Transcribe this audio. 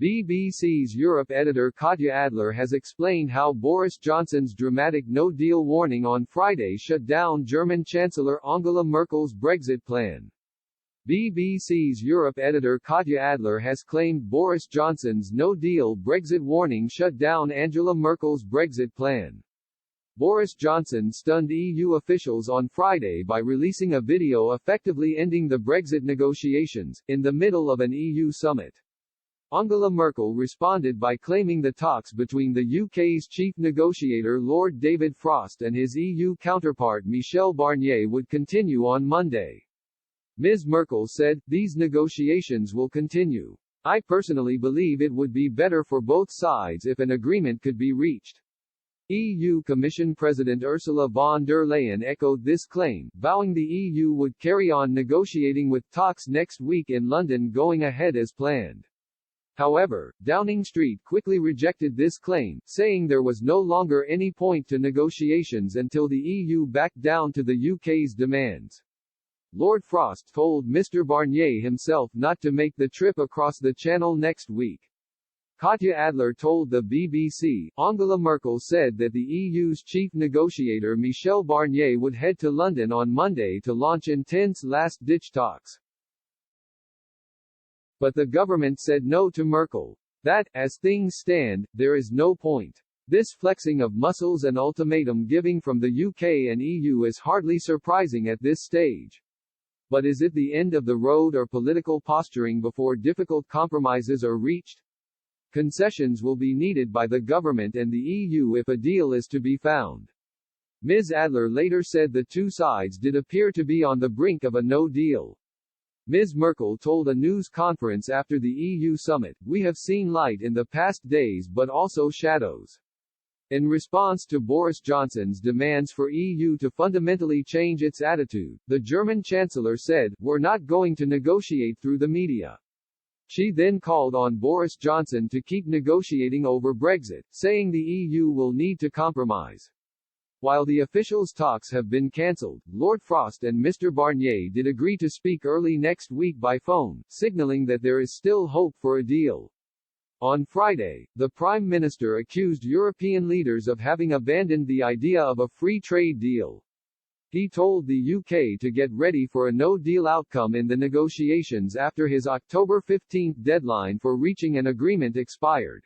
BBC's Europe editor Katya Adler has explained how Boris Johnson's dramatic no-deal warning on Friday shut down German Chancellor Angela Merkel's Brexit plan. BBC's Europe editor Katya Adler has claimed Boris Johnson's no-deal Brexit warning shut down Angela Merkel's Brexit plan. Boris Johnson stunned EU officials on Friday by releasing a video effectively ending the Brexit negotiations, in the middle of an EU summit. Angela Merkel responded by claiming the talks between the UK's chief negotiator Lord David Frost and his EU counterpart Michel Barnier would continue on Monday. Ms. Merkel said, "These negotiations will continue. I personally believe it would be better for both sides if an agreement could be reached." EU Commission President Ursula von der Leyen echoed this claim, vowing the EU would carry on negotiating with talks next week in London going ahead as planned. However, Downing Street quickly rejected this claim, saying there was no longer any point to negotiations until the EU backed down to the UK's demands. Lord Frost told Mr. Barnier himself not to make the trip across the Channel next week. Katya Adler told the BBC, Angela Merkel said that the EU's chief negotiator Michel Barnier would head to London on Monday to launch intense last-ditch talks. But the government said no to Merkel. That, as things stand, there is no point. This flexing of muscles and ultimatum giving from the UK and EU is hardly surprising at this stage. But is it the end of the road or political posturing before difficult compromises are reached? Concessions will be needed by the government and the EU if a deal is to be found. Ms. Adler later said the two sides did appear to be on the brink of a no-deal. Ms. Merkel told a news conference after the EU summit, "We have seen light in the past days but also shadows." In response to Boris Johnson's demands for EU to fundamentally change its attitude, the German Chancellor said, "We're not going to negotiate through the media." She then called on Boris Johnson to keep negotiating over Brexit, saying the EU will need to compromise. While the officials' talks have been cancelled, Lord Frost and Mr. Barnier did agree to speak early next week by phone, signaling that there is still hope for a deal. On Friday, the Prime Minister accused European leaders of having abandoned the idea of a free trade deal. He told the UK to get ready for a no-deal outcome in the negotiations after his October 15 deadline for reaching an agreement expired.